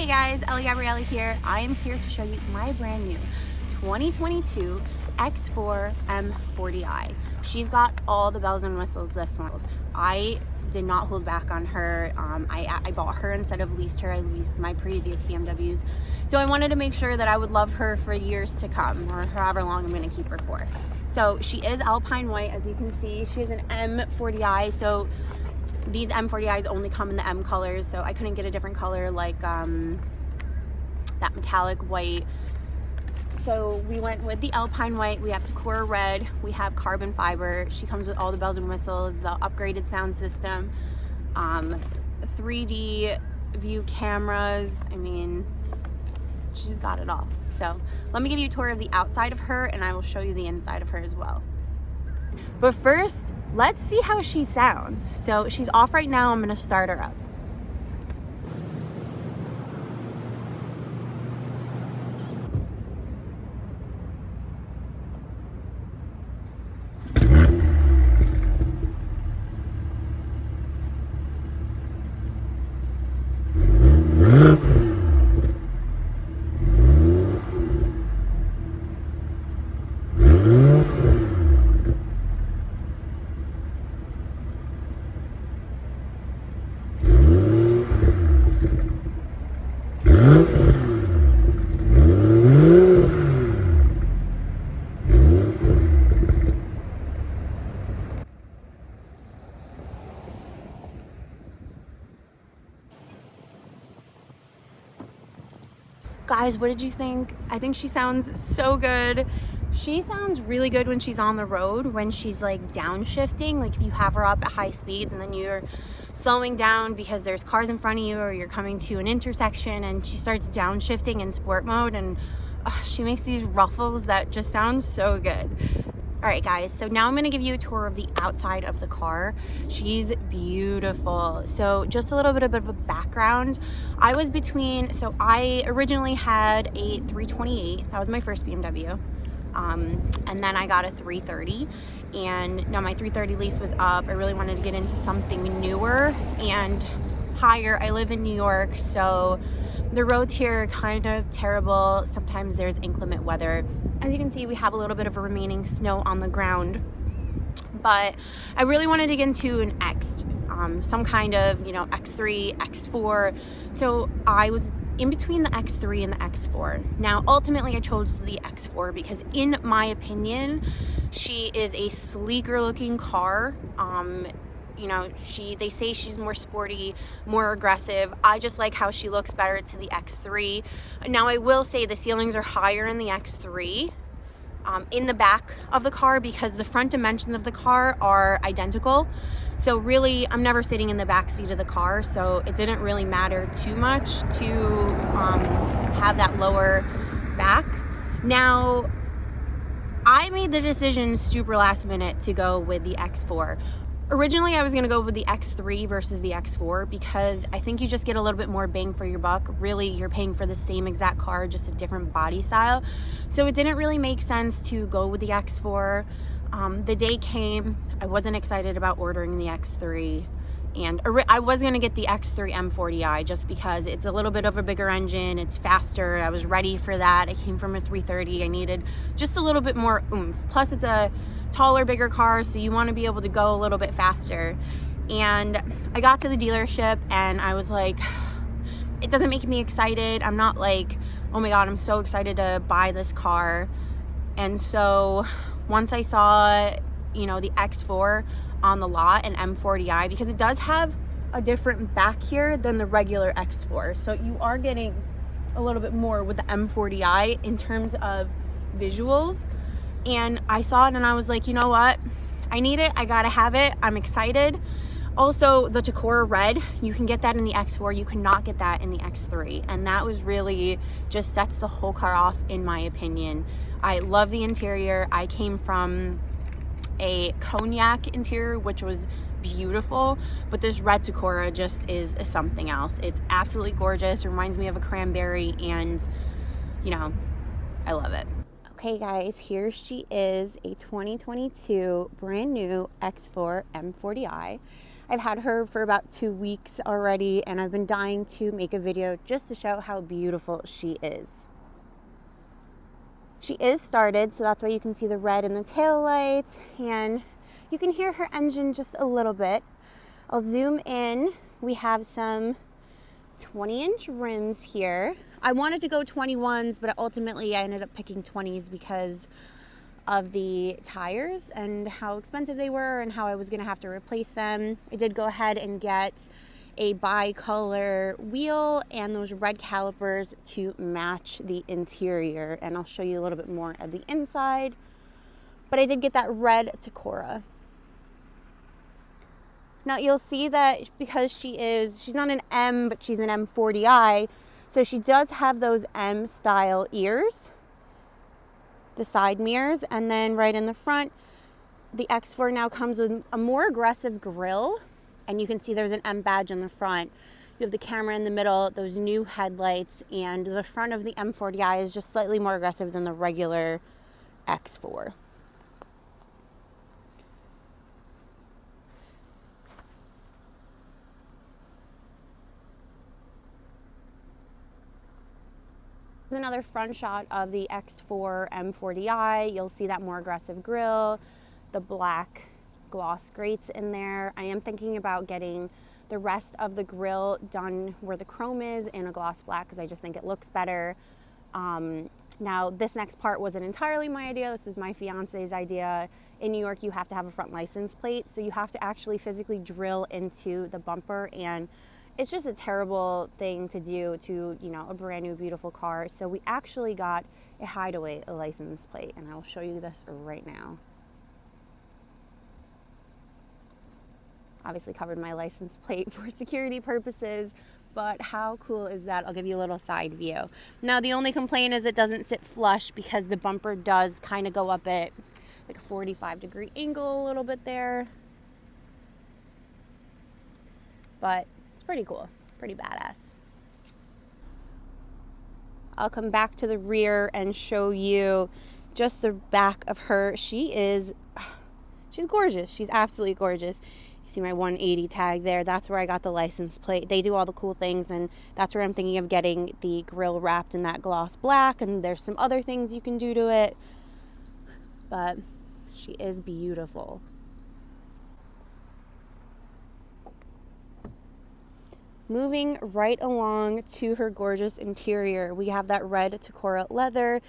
guys, Ellie Gabrielle here. I am here to show you my brand new 2022 X4 m40i. She's got all the bells and whistles this one. I did not hold back on her. I bought her instead of leased her. I leased my previous BMWs. So I wanted to make sure that I would love her for years to come, or however long I'm gonna keep her for. So she is alpine white, as you can see. She is an m40i, so these m40i's only come in the M colors, so I couldn't get a different color like that metallic white. So we went with the alpine white. We have Tacora red, we have carbon fiber. She comes with all the bells and whistles, the upgraded sound system, 3D view cameras. I mean, she's got it all. So let me give you a tour of the outside of her, and I will show you the inside of her as well. But first, let's see how she sounds. So she's off right now. I'm gonna start her up. Guys, what did you think? I think she sounds so good. She sounds really good when she's on the road, when she's like downshifting, like if you have her up at high speeds and then you're slowing down because there's cars in front of you, or you're coming to an intersection and she starts downshifting in sport mode, and she makes these ruffles that just sound so good. All right, guys, so now I'm gonna give you a tour of the outside of the car. She's beautiful. So just a little bit of a background. I was between, so I originally had a 328. That was my first BMW. And then I got a 330. And now my 330 lease was up. I really wanted to get into something newer and higher. I live in New York, so the roads here are kind of terrible. Sometimes there's inclement weather. As you can see, we have a little bit of a remaining snow on the ground, but I really wanted to get into an X, some kind of, you know, X3, X4. So I was in between the X3 and the X4. Now, ultimately, I chose the X4 because, in my opinion, she is a sleeker looking car. You know, they say she's more sporty, more aggressive. I just like how she looks better to the X3. Now, I will say the ceilings are higher in the X3 in the back of the car, because the front dimensions of the car are identical. So really, I'm never sitting in the back seat of the car, so it didn't really matter too much to have that lower back. Now, I made the decision super last minute to go with the X4. Originally, I was gonna go with the X3 versus the X4 because I think you just get a little bit more bang for your buck. Really, you're paying for the same exact car, just a different body style. So it didn't really make sense to go with the X4. The day came, I wasn't excited about ordering the X3. And I was gonna get the X3 m40i just because it's a little bit of a bigger engine, it's faster. I was ready for that. I came from a 330. I needed just a little bit more oomph. Plus, it's a taller, bigger car, so you want to be able to go a little bit faster. And I got to the dealership and I was like, it doesn't make me excited. I'm not like, oh my god, I'm so excited to buy this car. And so once I saw, you know, the X4 on the lot, and m40i, because it does have a different back here than the regular X4, so you are getting a little bit more with the m40i in terms of visuals. And I saw it and I was like, you know what? I need it. I gotta have it. I'm excited. Also, the Tacora red, you can get that in the X4. You cannot get that in the X3. And that was really just sets the whole car off, in my opinion. I love the interior. I came from a cognac interior, which was beautiful, but this red Tacora just is something else. It's absolutely gorgeous. It reminds me of a cranberry, and, you know, I love it. Okay guys, here she is, a 2022 brand new X4 m40i. I've had her for about 2 weeks already, and I've been dying to make a video just to show how beautiful she is. She is started, so that's why you can see the red in the tail lights, and you can hear her engine just a little bit. I'll zoom in. We have some 20-inch rims here. I wanted to go 21s, but ultimately I ended up picking 20s because of the tires and how expensive they were and how I was going to have to replace them. I did go ahead and get a bi-color wheel and those red calipers to match the interior, and I'll show you a little bit more of the inside. But I did get that red Tacora. Now you'll see that because she's not an M, but she's an m40i, so she does have those M style ears, the side mirrors, and then right in the front, the X4 now comes with a more aggressive grille, and you can see there's an M badge in the front. You have the camera in the middle, those new headlights, and the front of the m40i is just slightly more aggressive than the regular X4. Here's another front shot of the X4 m40i. You'll see that more aggressive grille, the black gloss grates in there. I am thinking about getting the rest of the grille done where the chrome is in a gloss black because I just think it looks better. Now this next part wasn't entirely my idea. This was my fiance's idea. In New York, you have to have a front license plate, so you have to actually physically drill into the bumper, and it's just a terrible thing to do to, you know, a brand new beautiful car. So we actually got a Hideaway license plate, and I'll show you this right now. Obviously covered my license plate for security purposes, but how cool is that? I'll give you a little side view. Now the only complaint is it doesn't sit flush because the bumper does kind of go up at like a 45-degree angle a little bit there. But it's pretty cool, pretty badass. I'll come back to the rear and show you just the back of her. She's gorgeous. She's absolutely gorgeous. You see my 180 tag there. That's where I got the license plate. They do all the cool things, and that's where I'm thinking of getting the grille wrapped in that gloss black, and there's some other things you can do to it. But she is beautiful. Moving right along to her gorgeous interior, we have that red tacoraredleather leather.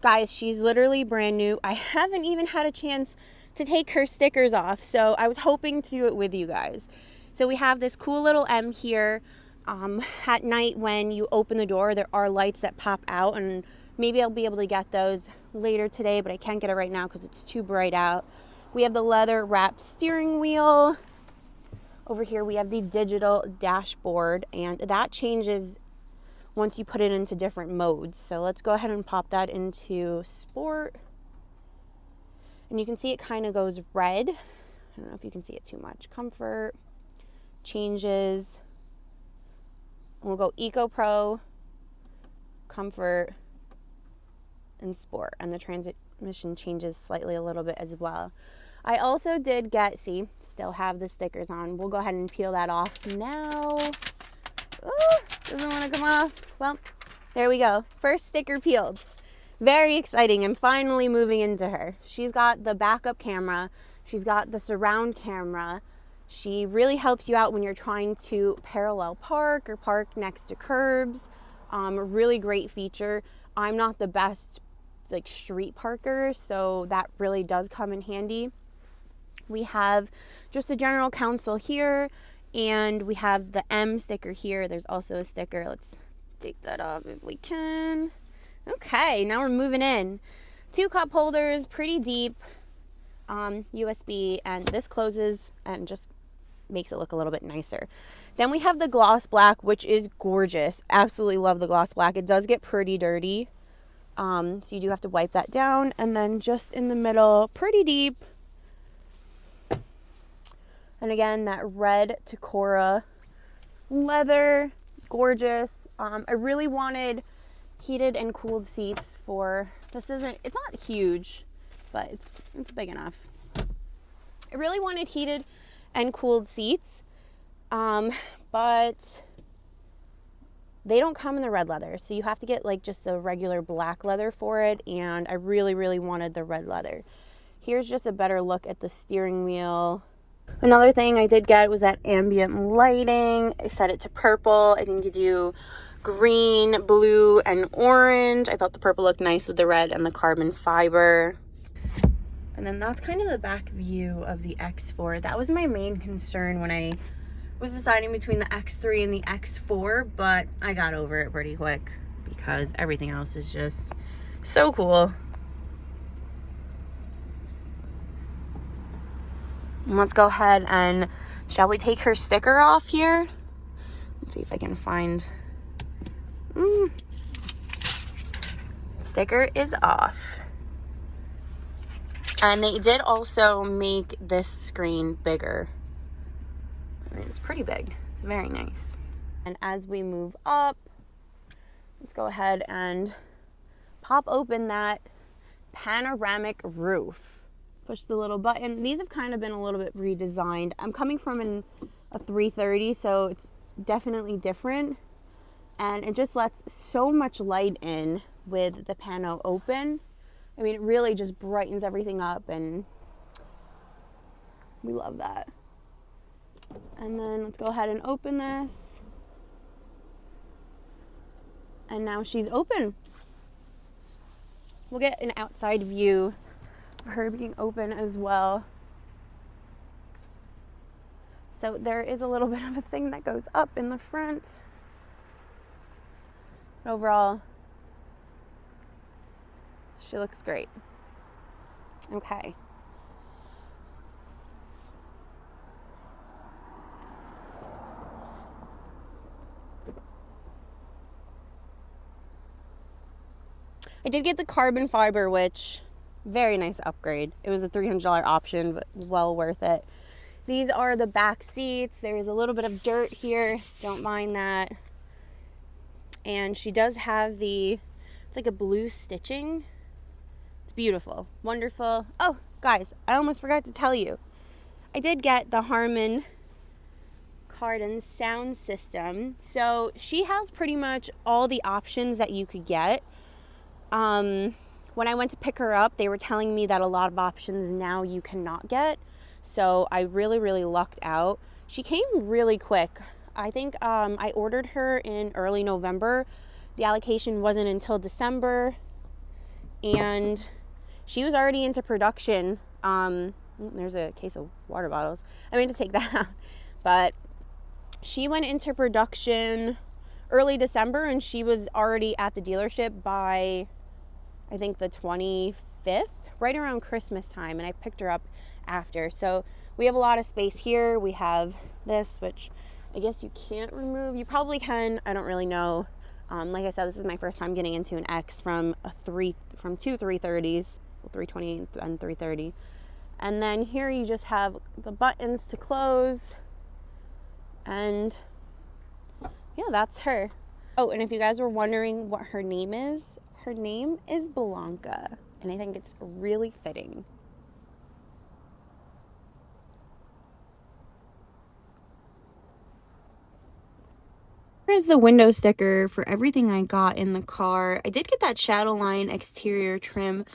Guys, she's literally brand new. I haven't even had a chance to take her stickers off, so I was hoping to do it with you guys. So we have this cool little M here. At night when you open the door, there are lights that pop out, and maybe I'll be able to get those later today, but I can't get it right now because it's too bright out. We have the leather wrapped steering wheel. Over here we have the digital dashboard, and that changes once you put it into different modes. So let's go ahead and pop that into sport. And you can see it kind of goes red. I don't know if you can see it too much. Comfort, changes. We'll go Eco Pro, Comfort, and Sport. And the transmission changes slightly a little bit as well. I also did get, still have the stickers on. We'll go ahead and peel that off now. Ooh, doesn't want to come off. Well, there we go. First sticker peeled. Very exciting. I'm finally moving into her. She's got the backup camera. She's got the surround camera. She really helps you out when you're trying to parallel park or park next to curbs. A really great feature. I'm not the best street parker, so that really does come in handy. We have just a general console here, and we have the M sticker here. There's also a sticker. Let's take that off if we can. Okay, now we're moving in. 2 cup holders, pretty deep, USB, and this closes and just makes it look a little bit nicer. Then we have the gloss black, which is gorgeous. Absolutely love the gloss black. It does get pretty dirty, so you do have to wipe that down. And then just in the middle, pretty deep. And again, that red Tacora leather, gorgeous. I really wanted heated and cooled seats for, it's not huge, but it's big enough. I really wanted heated and cooled seats, But they don't come in the red leather, so you have to get like just the regular black leather for it, and I really, really wanted the red leather. Here's just a better look at the steering wheel. Another thing I did get was that ambient lighting. I set it to purple. I think you do green, blue, and orange. I thought the purple looked nice with the red and the carbon fiber. And then that's kind of the back view of the X4. That was my main concern when I was deciding between the X3 and the X4, but I got over it pretty quick because everything else is just so cool. And let's go ahead and, shall we take her sticker off here? Let's see if I can find, sticker is off. And they did also make this screen bigger. It's pretty big. It's very nice. And as we move up, let's go ahead and pop open that panoramic roof. Push the little button. These have kind of been a little bit redesigned. I'm coming from a 330, so it's definitely different. And it just lets so much light in with the pano open. I mean, it really just brightens everything up, and we love that. And then let's go ahead and open this. And now she's open. We'll get an outside view of her being open as well. So there is a little bit of a thing that goes up in the front. But overall, she looks great. Okay. I did get the carbon fiber, which very nice upgrade. It was a $300 option, but well worth it. These are the back seats. There's a little bit of dirt here. Don't mind that. And she does have it's like a blue stitching. It's beautiful, wonderful. Oh, guys, I almost forgot to tell you. I did get the Harman Kardon Sound system. So she has pretty much all the options that you could get. When I went to pick her up, they were telling me that a lot of options now you cannot get. So I really, really lucked out. She came really quick. I think I ordered her in early November. The allocation wasn't until December. And she was already into production. There's a case of water bottles. I meant to take that out. But she went into production early December, and she was already at the dealership by, I think, the 25th, right around Christmas time, and I picked her up after. So we have a lot of space here. We have this, which I guess you can't remove. You probably can. I don't really know. Like I said, this is my first time getting into an X from two 330s, 320 and 330. And then here you just have the buttons to close, and yeah, that's her. Oh, and if you guys were wondering what her name is Blanca, and I think it's really fitting. Here's the window sticker for everything I got in the car. I did get that Shadowline exterior trim.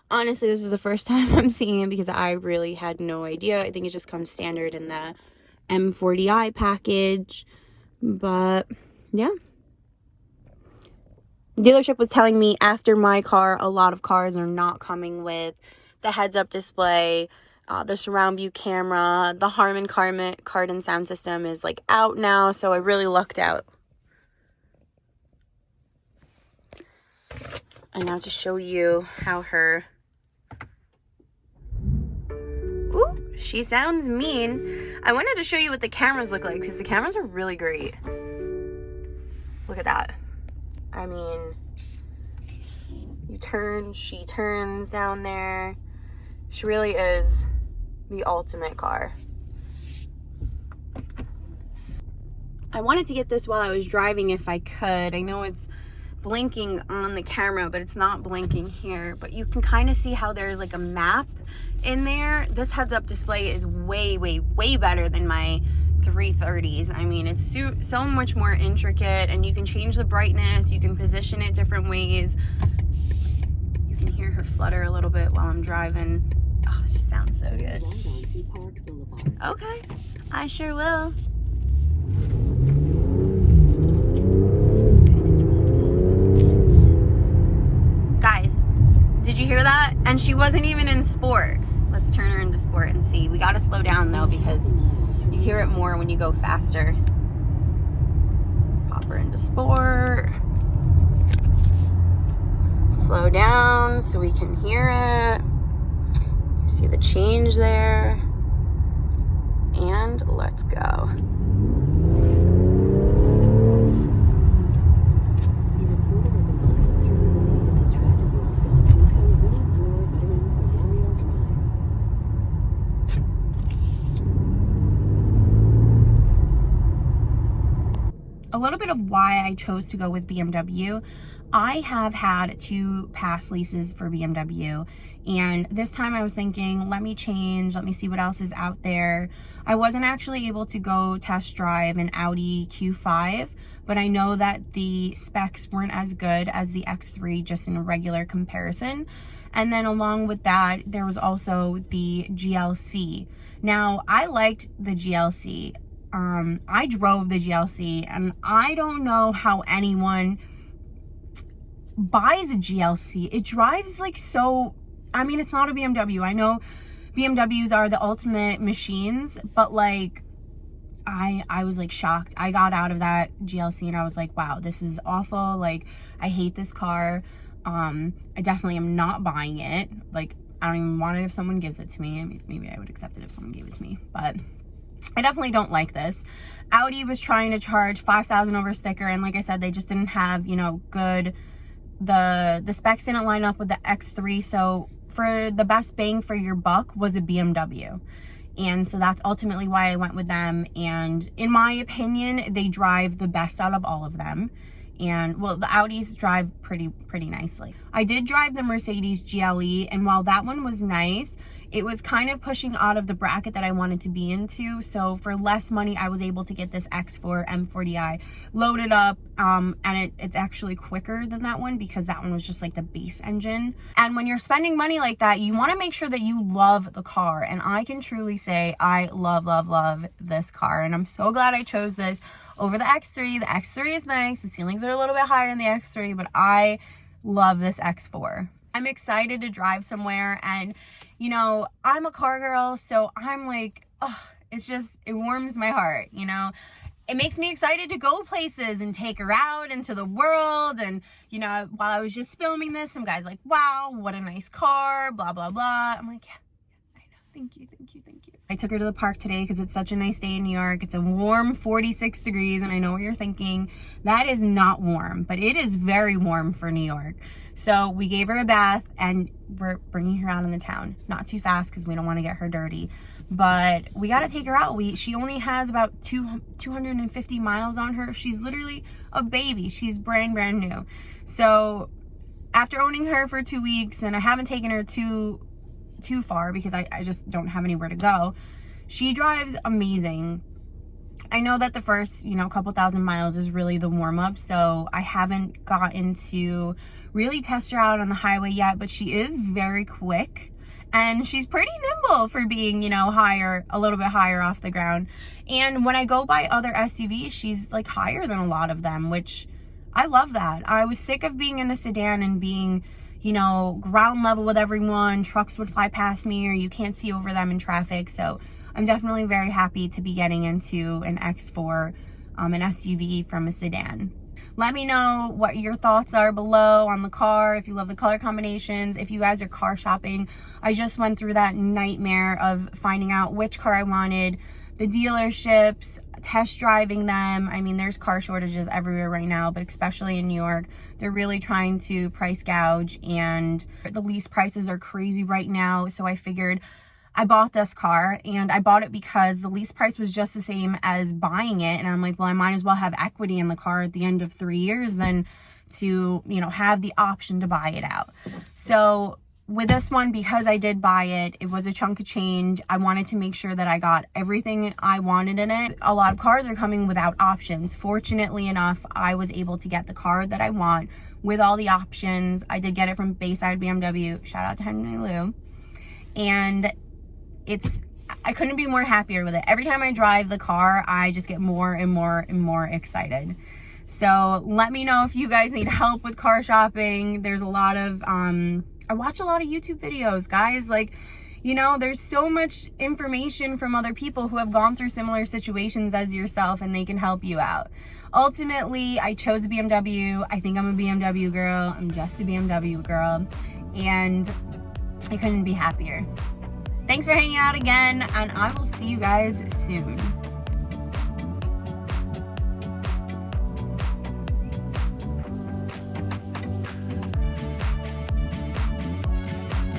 Honestly, this is the first time I'm seeing it because I really had no idea. I think it just comes standard in the m40i package. But yeah, the dealership was telling me after my car, a lot of cars are not coming with the heads-up display, the surround view camera. The Harman Kardon sound system is like out now, so I really lucked out. And now to show you how ooh, she sounds mean. I wanted to show you what the cameras look like because the cameras are really great. Look at that. I mean, you turn, she turns down there. She really is the ultimate car. I wanted to get this while I was driving if I could. I know it's blinking on the camera, but it's not blinking here. But you can kind of see how there's like a map in there. This heads-up display is way, way, way better than my 330s. I mean, it's so much more intricate, and you can change the brightness, you can position it different ways. You can hear her flutter a little bit while I'm driving. Oh, she sounds so good. Okay, I sure will. Guys, did you hear that? And she wasn't even in sport. Let's turn her into sport and see. We gotta slow down though, because you hear it more when you go faster. Pop her into sport. Slow down so we can hear it. You see the change there. And let's go. A little bit of why I chose to go with BMW. I have had 2 past leases for BMW, and this time I was thinking, let me change, let me see what else is out there. I wasn't actually able to go test drive an Audi Q5, but I know that the specs weren't as good as the X3 just in a regular comparison. And then along with that, there was also the GLC. Now, I liked the GLC. I drove the GLC, and I don't know how anyone buys a GLC. It drives like so, I mean, it's not a BMW. I know BMWs are the ultimate machines, but like I was like shocked. I got out of that GLC and I was like, wow, this is awful. Like, I hate this car. I definitely am not buying it. Like, I don't even want it if someone gives it to me. I mean, maybe I would accept it if someone gave it to me, but I definitely don't like this. Audi was trying to charge $5,000 over sticker, and like I said, they just didn't have, you know, good, the specs didn't line up with the X3, so for the best bang for your buck was a BMW. And so that's ultimately why I went with them, and in my opinion, they drive the best out of all of them. And well, the Audis drive pretty nicely. I did drive the Mercedes GLE, and while that one was nice, it was kind of pushing out of the bracket that I wanted to be into. So for less money, I was able to get this X4 m40i loaded up, and it's actually quicker than that one because that one was just like the base engine. And when you're spending money like that, you want to make sure that you love the car. And I can truly say I love this car, and I'm so glad I chose this over the X3. The X3 is nice. The ceilings are a little bit higher than the X3, but I love this X4. I'm excited to drive somewhere, and you know, I'm a car girl, so I'm like, oh, it warms my heart, you know. It makes me excited to go places and take her out into the world. And, you know, while I was just filming this, some guy's like, wow, what a nice car, blah, blah, blah. I'm like, yeah, I know. Thank you. I took her to the park today because it's such a nice day in New York. It's a warm 46 degrees, and I know what you're thinking. That is not warm, but it is very warm for New York. So we gave her a bath, and we're bringing her out in the town. Not too fast because we don't want to get her dirty, but we got to take her out. She only has about 250 miles on her. She's literally a baby. She's brand new. So after owning her for 2 weeks, and I haven't taken her too far because I just don't have anywhere to go, she drives amazing. I know that the first, you know, couple thousand miles is really the warm-up, so I haven't gotten to really test her out on the highway yet, but she is very quick, and she's pretty nimble for being, you know, a little bit higher off the ground. And when I go by other SUVs, she's like higher than a lot of them, which I love that. I was sick of being in a sedan and being, you know, ground level with everyone. Trucks would fly past me, or you can't see over them in traffic. So I'm definitely very happy to be getting into an X4, an SUV from a sedan. Let me know what your thoughts are below on the car, if you love the color combinations, if you guys are car shopping. I just went through that nightmare of finding out which car I wanted, the dealerships, test driving them. I mean, there's car shortages everywhere right now, but especially in New York, they're really trying to price gouge, and the lease prices are crazy right now. So I figured I bought this car, and I bought it because the lease price was just the same as buying it. And I'm like, well, I might as well have equity in the car at the end of 3 years than to, you know, have the option to buy it out. So with this one, because I did buy it, it was a chunk of change. I wanted to make sure that I got everything I wanted in it. A lot of cars are coming without options. Fortunately enough, I was able to get the car that I want with all the options. I did get it from Bayside BMW. Shout out to Henry Lou. And I couldn't be more happier with it. Every time I drive the car, I just get more and more and more excited. So let me know if you guys need help with car shopping. There's a lot of, I watch a lot of YouTube videos, guys. Like, you know, there's so much information from other people who have gone through similar situations as yourself, and they can help you out. Ultimately, I chose a BMW. I think I'm a BMW girl. I'm just a BMW girl. And I couldn't be happier. Thanks for hanging out again, and I will see you guys soon.